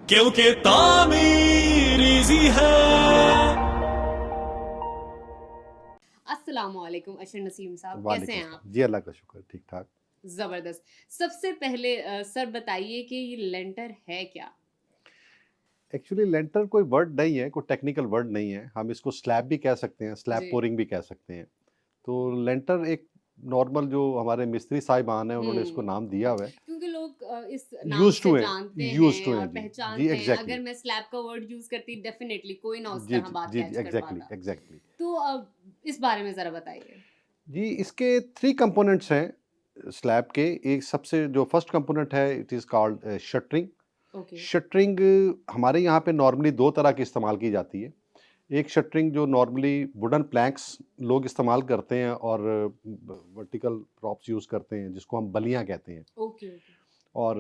क्योंकि तामीर इजी है। अस्सलामुअलैकुम अशर नसीम साहब, कैसे वालेकुम हैं आप? सलाम। जी अल्लाह का शुक्र, ठीक ठाक। जबरदस्त। सबसे पहले सर बताइए कि ये लेंटर है क्या? एक्चुअली लेंटर कोई वर्ड नहीं है, कोई टेक्निकल वर्ड नहीं है। हम इसको स्लैब भी कह सकते हैं, स्लैब जी। पोरिंग भी कह सकते हैं। तो लेंटर एक नॉर्मल जो हमारे मिस्त्री साहिबान हैं उन्होंने इसको नाम दिया हुआ है। क्योंकि लोग इस नाम यूज्ड से टू हैं, जानते यूज्ड हैं टू और हैं जी। जी पहचानते हैं। एग्जैक्टली। अगर मैं स्लैब का वर्ड यूज करती डेफिनेटली कोई ना उस जी तरह जी बात जी कैच जी कर एग्जैक्टली पाता। एग्जैक्टली। तो इस बारे में जरा बताइए। जी इसके 3 कंपोनेंट्स हैं स्लैब के। एक सबसे जो फर्स्ट कंपोनेंट है it is called shuttering. Okay. Shuttering हमारे यहाँ पे नॉर्मली 2 तरह की इस्तेमाल की जाती है। एक शटरिंग जो नॉर्मली वुडन प्लैंक्स लोग इस्तेमाल करते हैं और वर्टिकल प्रॉप्स यूज़ करते हैं जिसको हम बल्लियाँ कहते हैं। Okay okay. और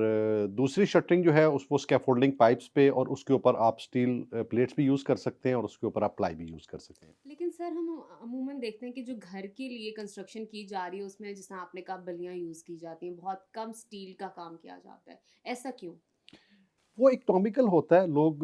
दूसरी शटरिंग जो है उस वो स्कैफोल्डिंग पाइप्स पे और उसके ऊपर आप स्टील प्लेट्स भी यूज़ कर सकते हैं और उसके ऊपर आप प्लाई भी यूज़ कर सकते हैं। लेकिन सर हम अमूमन देखते हैं कि जो घर के लिए कंस्ट्रक्शन की जा रही है उसमें जिस तरह आपने कहा बल्लियां यूज की जाती हैं, बहुत कम स्टील का काम किया जाता है, ऐसा क्यों? वो इकोनॉमिकल होता है, लोग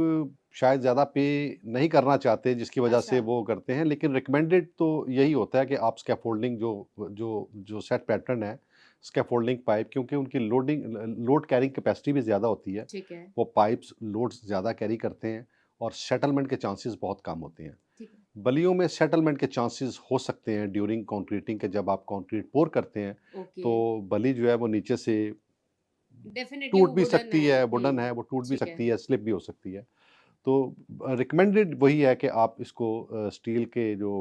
शायद ज़्यादा पे नहीं करना चाहते जिसकी वजह से अच्छा। वो करते हैं, लेकिन रिकमेंडेड तो यही होता है कि आप स्कैफोल्डिंग जो जो जो सेट पैटर्न है स्कैफोल्डिंग पाइप, क्योंकि उनकी लोड कैरिंग कैपेसिटी भी ज़्यादा होती है। ठीक है। वो पाइप्स लोड्स ज़्यादा कैरी करते हैं और सेटलमेंट के चांसेस बहुत कम होते हैं। ठीक है। बलियों में सेटलमेंट के चांसेस हो सकते हैं ड्यूरिंग कंक्रीटिंग के, जब आप कंक्रीट पोर करते हैं ओके। तो बली जो है वो नीचे से डेफिनेटली टूट वो भी वुडन सकती है। है, वुडन है वो टूट भी ठीक है। सकती है, स्लिप भी हो सकती है। तो रिकमेंडेड वही है कि आप इसको स्टील के जो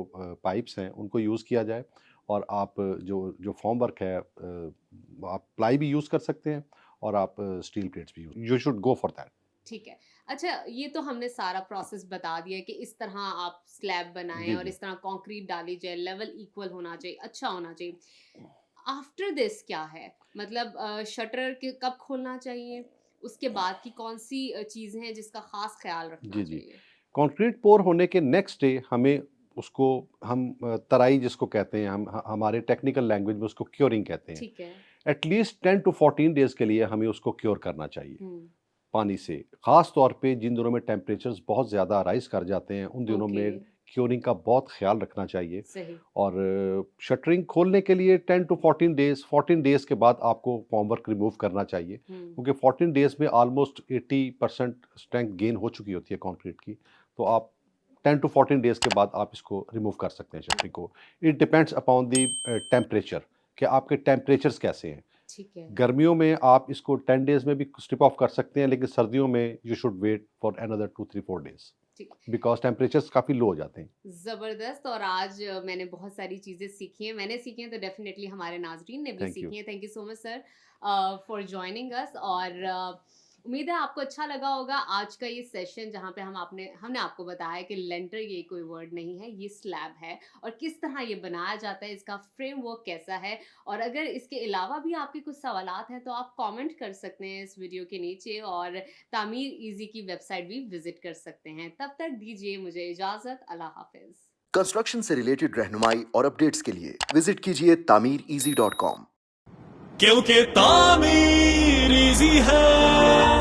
पाइप्स हैं उनको यूज़ किया जाए और आप जो जो फॉर्म वर्क है आप प्लाई भी यूज़ कर सकते हैं और आप स्टील प्लेट्स भी you should go for that. ठीक है। अच्छा, ये तो हमने सारा प्रोसेस बता दिया कि इस तरह आप स्लैब बनाएं जी और जी इस तरह कंक्रीट डाली जाए, लेवल इक्वल होना चाहिए, अच्छा होना चाहिए। आफ्टर दिस क्या है? मतलब शटर के कब खोलना चाहिए? उसके बाद की कौन सी चीज़ें हैं जिसका खास ख्याल रखना जी जी। चाहिए? कंक्रीट पोर होने के नेक्स्ट डे हमें उसको हम तराई जिसको कहते हैं, हमारे टेक्निकल लैंग्वेज में उसको क्योरिंग कहते हैं। ठीक है। एटलीस्ट 10 टू 14 डेज के लिए हमें उसको क्योर करना चाहिए हम्म। पानी से। ख़ास तौर पे जिन दिनों में टेम्परेचर्स बहुत ज़्यादा राइज़ कर जाते हैं उन दिनों ओके। में क्योरिंग का बहुत ख़्याल रखना चाहिए। सही। और शटरिंग खोलने के लिए 10 टू 14 डेज़, 14 डेज़ के बाद आपको फॉर्मवर्क रिमूव करना चाहिए, हम्म। क्योंकि 14 डेज़ में ऑलमोस्ट 80% स्ट्रेंथ गेन हो चुकी होती है कंक्रीट की। तो आप 10 टू 14 डेज़ के बाद आप इसको रिमूव कर सकते हैं शटरिंग को। It depends upon the temperature कि आपके टेम्परेचर्स कैसे हैं। ठीक है। गर्मियों में आप इसको 10 डेज़ में भी स्ट्रिप ऑफ कर सकते हैं, लेकिन सर्दियों में you should wait for another 2-3-4 days ठीक। बिकॉज़ टेम्परेचर्स काफ़ी लो हो जाते हैं। ज़बरदस्त। और आज मैंने बहुत सारी चीज़ें सीखी हैं, मैंने सीखी हैं तो डेफ़िनेटली हमारे नाज़रीन ने भी थैंक यू। सीखी हैं। Thank you so much sir for joining us. और उम्मीद है आपको अच्छा लगा होगा आज का ये सेशन, जहाँ पे हमने आपको बताया कि लेंटर ये कोई वर्ड नहीं है, ये स्लैब है और किस तरह ये बनाया जाता है, इसका फ्रेमवर्क कैसा है। और अगर इसके अलावा भी आपके कुछ सवालात हैं तो आप कमेंट कर सकते हैं इस वीडियो के नीचे और तामीर इजी की वेबसाइट भी विजिट कर सकते हैं। तब तक दीजिए मुझे इजाजत। अल्लाह हाफिज। कंस्ट्रक्शन से रिलेटेड रहनुमाई और अपडेट्स के लिए विजिट कीजिए tameereasy.com। क्योंकि तामीर इजी है।